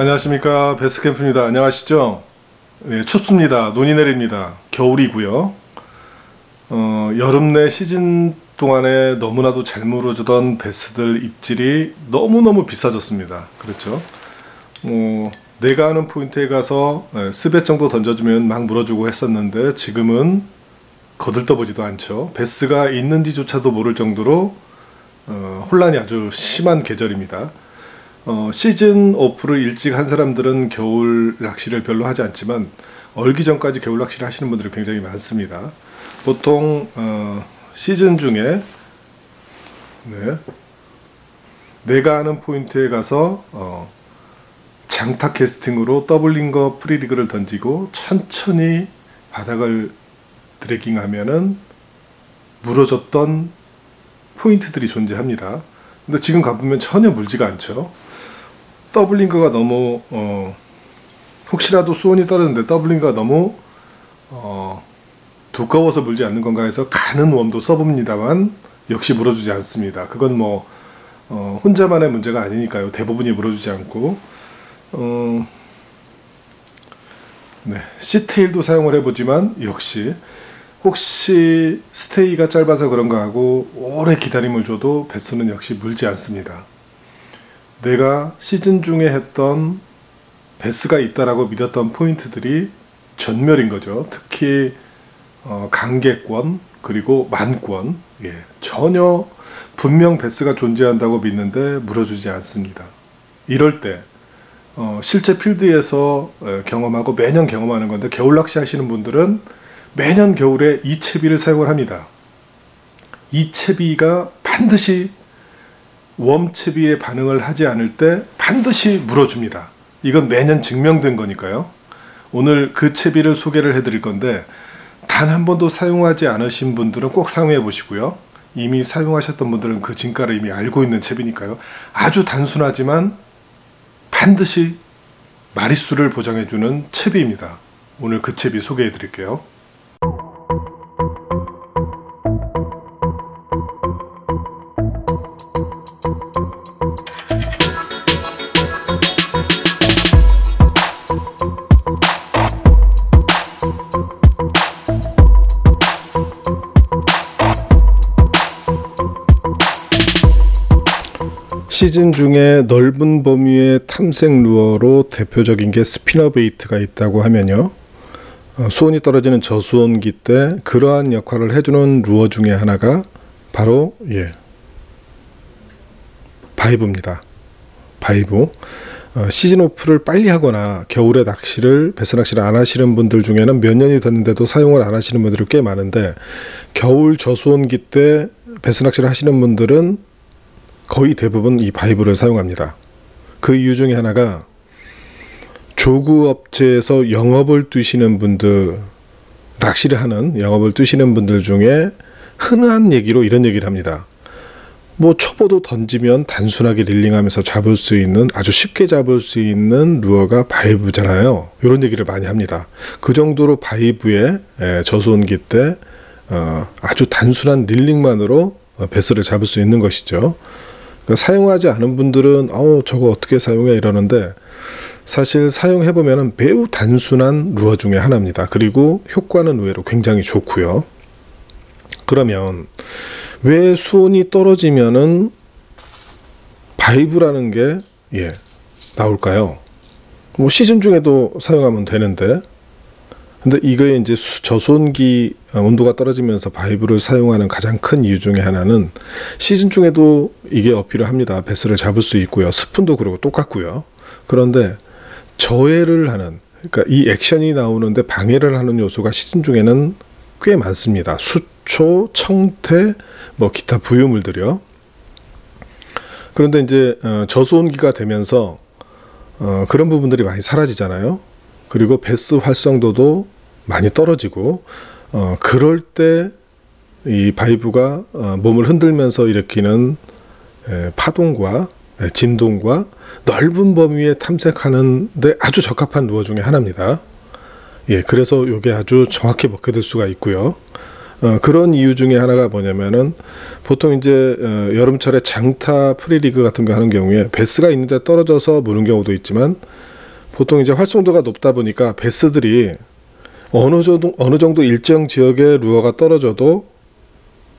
안녕하십니까, 베스캠프입니다. 안녕하시죠? 예, 춥습니다. 눈이 내립니다. 겨울이고요. 여름 내 시즌 동안에 너무나도 잘 물어주던 베스들 입질이 너무너무 비싸졌습니다. 그렇죠? 내가 아는 포인트에 가서 스벳 정도 던져주면 막 물어주고 했었는데 지금은 거들떠보지도 않죠. 베스가 있는지조차도 모를 정도로 혼란이 아주 심한 계절입니다. 시즌 오프를 일찍 한 사람들은 겨울 낚시를 별로 하지 않지만 얼기 전까지 겨울 낚시를 하시는 분들이 굉장히 많습니다. 보통 시즌 중에 내가 아는 포인트에 가서 장타 캐스팅으로 더블링거 프리리그를 던지고 천천히 바닥을 드래깅 하면은 물어졌던 포인트들이 존재합니다. 근데 지금 가보면 전혀 물지가 않죠. 더블링거가 너무 혹시라도 수온이 떨어졌는데 더블링거가 너무 두꺼워서 물지 않는 건가 해서 가는 웜도 써봅니다만 역시 물어주지 않습니다. 그건 뭐 혼자만의 문제가 아니니까요. 대부분이 물어주지 않고 C테일도 사용을 해보지만 역시 혹시 스테이가 짧아서 그런가 하고 오래 기다림을 줘도 베스는 역시 물지 않습니다. 내가 시즌 중에 했던 베스가 있다라고 믿었던 포인트들이 전멸인 거죠. 특히 강계권 그리고 만권, 전혀 분명 베스가 존재한다고 믿는데 물어주지 않습니다. 이럴 때 실제 필드에서 경험하고 매년 경험하는 건데, 겨울 낚시 하시는 분들은 매년 겨울에 이채비를 사용을 합니다. 이채비가 반드시 웜채비에 반응을 하지 않을 때 반드시 물어줍니다. 이건 매년 증명된 거니까요. 오늘 그 채비를 소개를 해드릴 건데, 단 한 번도 사용하지 않으신 분들은 꼭 사용해 보시고요. 이미 사용하셨던 분들은 그 진가를 이미 알고 있는 채비니까요. 아주 단순하지만 반드시 마리수를 보장해주는 채비입니다. 오늘 그 채비 소개해 드릴게요. 시즌 중에 넓은 범위의 탐색 루어로 대표적인 게 스피너 베이트가 있다고 하면요, 수온이 떨어지는 저수온기 때 그러한 역할을 해주는 루어 중에 하나가 바로 바이브입니다. 바이브. 시즌 오프를 빨리 하거나 겨울에 베스 낚시를 안 하시는 분들 중에는 몇 년이 됐는데도 사용을 안 하시는 분들이 꽤 많은데, 겨울 저수온기 때 베스 낚시를 하시는 분들은 거의 대부분 이 바이브를 사용합니다. 그 이유 중에 하나가 조구업체에서 영업을 뛰시는 분들, 낚시를 하는 영업을 뛰시는 분들 중에 흔한 얘기로 이런 얘기를 합니다. 뭐 초보도 던지면 단순하게 릴링하면서 잡을 수 있는, 아주 쉽게 잡을 수 있는 루어가 바이브잖아요. 이런 얘기를 많이 합니다. 그 정도로 바이브에 저수온기 때 아주 단순한 릴링만으로 베스를 잡을 수 있는 것이죠. 사용하지 않은 분들은 저거 어떻게 사용해 이러는데, 사실 사용해보면 매우 단순한 루어 중에 하나입니다. 그리고 효과는 의외로 굉장히 좋고요. 그러면 왜 수온이 떨어지면은 바이브라는 게 나올까요? 뭐 시즌 중에도 사용하면 되는데, 근데 이거에 이제 저수온기 온도가 떨어지면서 바이브를 사용하는 가장 큰 이유 중에 하나는, 시즌 중에도 이게 어필을 합니다. 베스를 잡을 수 있고요. 스푼도 그러고 똑같고요. 그런데 저해를 하는, 그러니까 이 액션이 나오는데 방해를 하는 요소가 시즌 중에는 꽤 많습니다. 수초, 청태, 뭐 기타 부유물들이요. 그런데 이제 저수온기가 되면서 그런 부분들이 많이 사라지잖아요. 그리고 베스 활성도도 많이 떨어지고, 그럴 때 이 바이브가 몸을 흔들면서 일으키는 파동과 진동과 넓은 범위에 탐색하는데 아주 적합한 루어 중에 하나입니다. 그래서 이게 아주 정확히 먹혀들 수가 있고요. 그런 이유 중에 하나가 뭐냐면은 보통 이제 여름철에 장타 프리리그 같은 거 하는 경우에 베스가 있는데 떨어져서 무는 경우도 있지만 보통 이제 활성도가 높다 보니까 베스들이 어느 정도 일정 지역에 루어가 떨어져도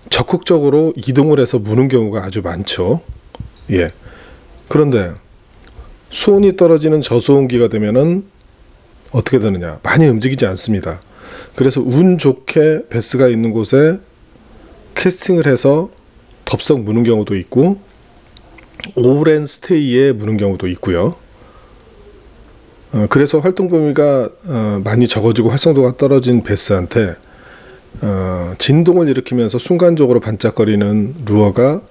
적극적으로 이동을 해서 무는 경우가 아주 많죠. 예. 그런데 수온이 떨어지는 저수온기가 되면은 어떻게 되느냐? 많이 움직이지 않습니다. 그래서 운 좋게 베스가 있는 곳에 캐스팅을 해서 덥석 무는 경우도 있고 오랜 스테이에 무는 경우도 있고요. 그래서 활동 범위가 많이 적어지고 활성도가 떨어진 베스한테 진동을 일으키면서 순간적으로 반짝거리는 루어가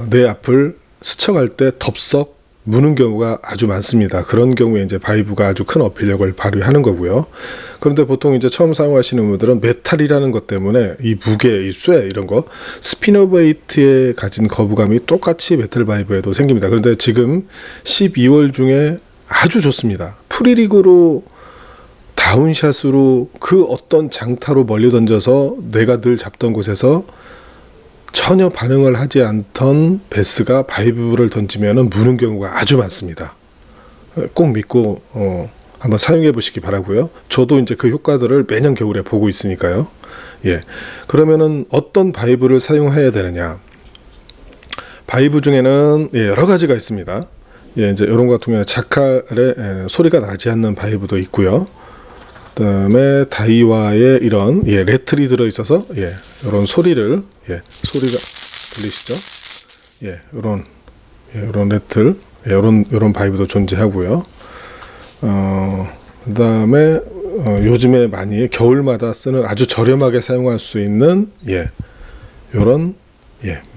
내 앞을 스쳐갈 때 덥석 무는 경우가 아주 많습니다. 그런 경우에 이제 바이브가 아주 큰 어필력을 발휘하는 거고요. 그런데 보통 이제 처음 사용하시는 분들은 메탈이라는 것 때문에 이 무게, 이 쇠 이런 거 스피너베이트에 가진 거부감이 똑같이 메탈 바이브에도 생깁니다. 그런데 지금 12월 중에 아주 좋습니다. 프리리그로 다운샷으로 그 어떤 장타로 멀리 던져서 내가 늘 잡던 곳에서 전혀 반응을 하지 않던 베스가 바이브를 던지면 무는 경우가 아주 많습니다. 꼭 믿고 한번 사용해 보시기 바라고요. 저도 이제 그 효과들을 매년 겨울에 보고 있으니까요. 예. 그러면은 어떤 바이브를 사용해야 되느냐? 바이브 중에는 여러 가지가 있습니다. 예, 이제 이런 것 같은 경우는 자칼에 소리가 나지 않는 바이브도 있고요. 그다음에 다이와에 이런 레틀이 들어 있어서 이런 소리를 소리가 들리시죠? 이런 레틀, 이런 바이브도 존재하고요. 그다음에 요즘에 많이 겨울마다 쓰는 아주 저렴하게 사용할 수 있는 이런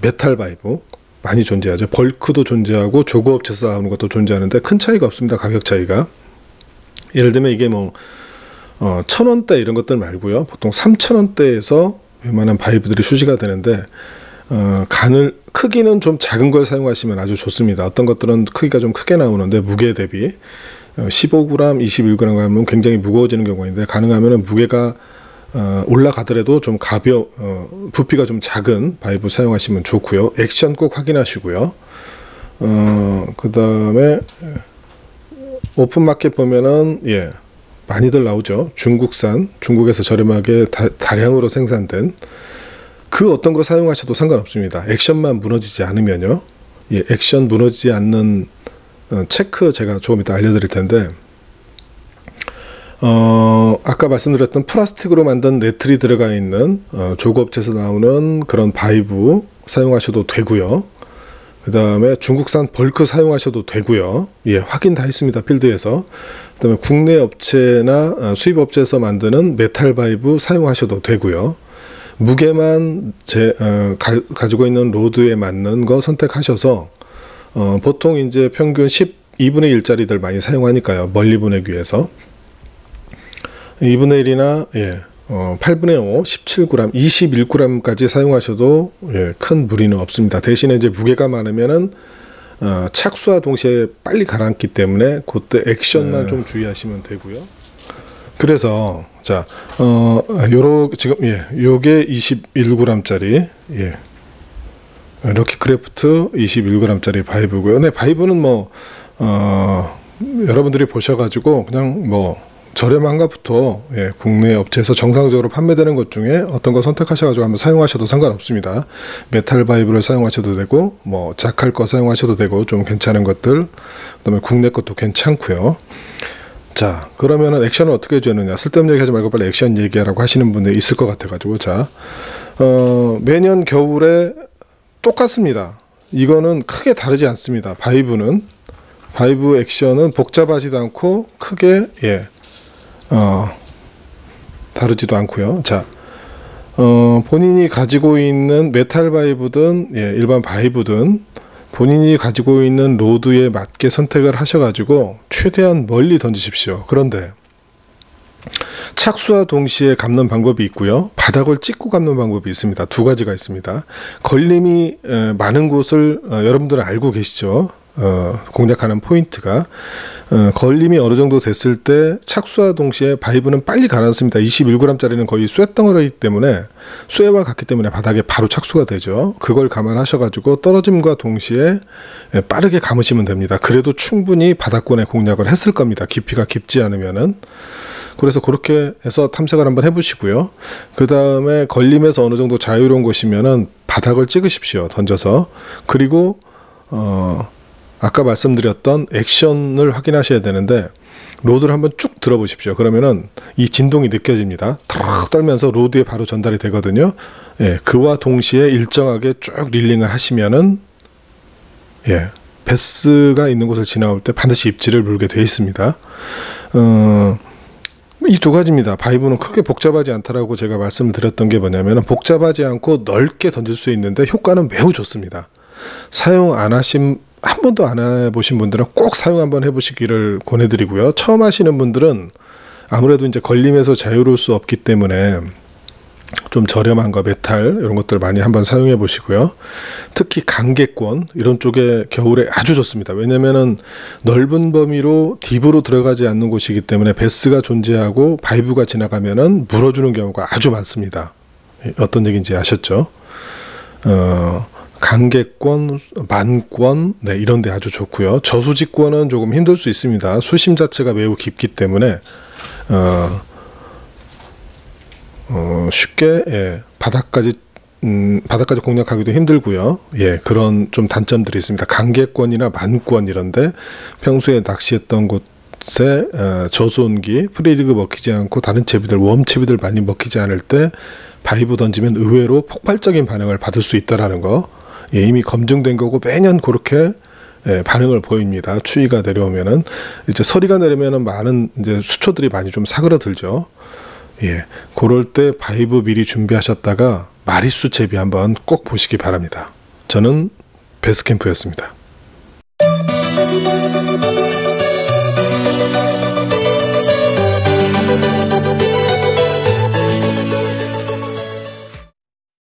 메탈 바이브 많이 존재하죠. 벌크도 존재하고 조그업체에서 나오는 것도 존재하는데 큰 차이가 없습니다. 가격 차이가. 예를 들면 이게 뭐 1,000원대 이런 것들 말고요. 보통 3,000원대에서 웬만한 바이브들이 출시가 되는데 크기는 좀 작은 걸 사용하시면 아주 좋습니다. 어떤 것들은 크기가 좀 크게 나오는데 무게 대비 15g, 21g 하면 굉장히 무거워지는 경우가 있는데 가능하면 무게가 올라가더라도 좀 부피가 좀 작은 바이브 사용하시면 좋고요. 액션 꼭 확인하시고요. 그 다음에 오픈마켓 보면은 많이들 나오죠. 중국에서 저렴하게 다량으로 생산된 그 어떤 거 사용하셔도 상관없습니다. 액션만 무너지지 않으면요. 액션 무너지지 않는 체크 제가 조금 이따 알려드릴 텐데 아까 말씀드렸던 플라스틱으로 만든 네틀이 들어가 있는 조그업체에서 나오는 그런 바이브 사용하셔도 되고요. 그 다음에 중국산 벌크 사용하셔도 되고요. 확인 다 했습니다. 필드에서. 그 다음에 국내 업체나 수입 업체에서 만드는 메탈 바이브 사용하셔도 되고요. 무게만 가지고 있는 로드에 맞는 거 선택하셔서 보통 이제 평균 12분의 1짜리들 많이 사용하니까요. 멀리 보내기 위해서 2분의 1이나 8분의 5, 17g, 21g까지 사용하셔도 큰 무리는 없습니다. 대신에 이제 무게가 많으면은 착수와 동시에 빨리 가라앉기 때문에 그때 액션만 좀 주의하시면 되고요. 그래서 자, 지금 요게 21g짜리 럭키 크래프트 21g짜리 바이브고요. 네, 바이브는 뭐 여러분들이 보셔가지고 그냥 뭐 저렴한가부터 국내 업체에서 정상적으로 판매되는 것 중에 어떤 거 선택하셔가지고 한번 사용하셔도 상관없습니다. 메탈 바이브를 사용하셔도 되고 뭐 자칼 거 사용하셔도 되고 좀 괜찮은 것들 그다음에 국내 것도 괜찮고요. 자, 그러면은 액션을 어떻게 해주느냐? 쓸데없는 얘기하지 말고 빨리 액션 얘기하라고 하시는 분들이 있을 것 같아가지고 자, 매년 겨울에 똑같습니다. 이거는 크게 다르지 않습니다. 바이브 액션은 복잡하지도 않고 크게 다르지도 않고요. 자, 본인이 가지고 있는 메탈 바이브든 일반 바이브든 본인이 가지고 있는 로드에 맞게 선택을 하셔가지고 최대한 멀리 던지십시오. 그런데 착수와 동시에 감는 방법이 있고요. 바닥을 찍고 감는 방법이 있습니다. 두 가지가 있습니다. 걸림이 많은 곳을 여러분들은 알고 계시죠. 공략하는 포인트가 걸림이 어느 정도 됐을 때 착수와 동시에 바이브는 빨리 가라앉습니다. 21g짜리는 거의 쇳덩어리이기 때문에 쇠와 같기 때문에 바닥에 바로 착수가 되죠. 그걸 감안하셔가지고 떨어짐과 동시에 빠르게 감으시면 됩니다. 그래도 충분히 바닥권에 공략을 했을 겁니다. 깊이가 깊지 않으면은. 그래서 그렇게 해서 탐색을 한번 해보시고요. 그 다음에 걸림에서 어느 정도 자유로운 곳이면은 바닥을 찍으십시오. 던져서. 그리고 아까 말씀드렸던 액션을 확인하셔야 되는데 로드를 한번 쭉 들어보십시오. 그러면은 이 진동이 느껴집니다. 탁 떨면서 로드에 바로 전달이 되거든요. 예, 그와 동시에 일정하게 쭉 릴링을 하시면은 예, 베스가 있는 곳을 지나올 때 반드시 입질을 물게 되어 있습니다. 이 두 가지입니다. 바이브는 크게 복잡하지 않다라고 제가 말씀을 드렸던 게 뭐냐면 복잡하지 않고 넓게 던질 수 있는데 효과는 매우 좋습니다. 사용 안 하신 한 번도 안 해보신 분들은 꼭 사용 한번 해보시기를 권해드리고요. 처음 하시는 분들은 아무래도 이제 걸림에서 자유로울 수 없기 때문에 좀 저렴한 거 메탈 이런 것들 많이 한번 사용해 보시고요. 특히 강계권 이런 쪽에 겨울에 아주 좋습니다. 왜냐면은 넓은 범위로 딥으로 들어가지 않는 곳이기 때문에 베스가 존재하고 바이브가 지나가면은 물어주는 경우가 아주 많습니다. 어떤 얘기인지 아셨죠? 강계권, 만권 네, 이런 데 아주 좋고요. 저수지권은 조금 힘들 수 있습니다. 수심 자체가 매우 깊기 때문에 쉽게 예, 바닥까지 공략하기도 힘들고요. 예, 그런 좀 단점들이 있습니다. 강계권이나 만권 이런데 평소에 낚시했던 곳에 저수온기, 프리리그 먹히지 않고 다른 채비들, 웜채비들 많이 먹히지 않을 때 바이브 던지면 의외로 폭발적인 반응을 받을 수 있다라는 거. 예, 이미 검증된 거고 매년 그렇게 예, 반응을 보입니다. 추위가 내려오면은 이제 서리가 내리면은 많은 이제 수초들이 많이 좀 사그러들죠. 예, 그럴 때 바이브 미리 준비하셨다가 마리수 채비 한번 꼭 보시기 바랍니다. 저는 베스캠프였습니다.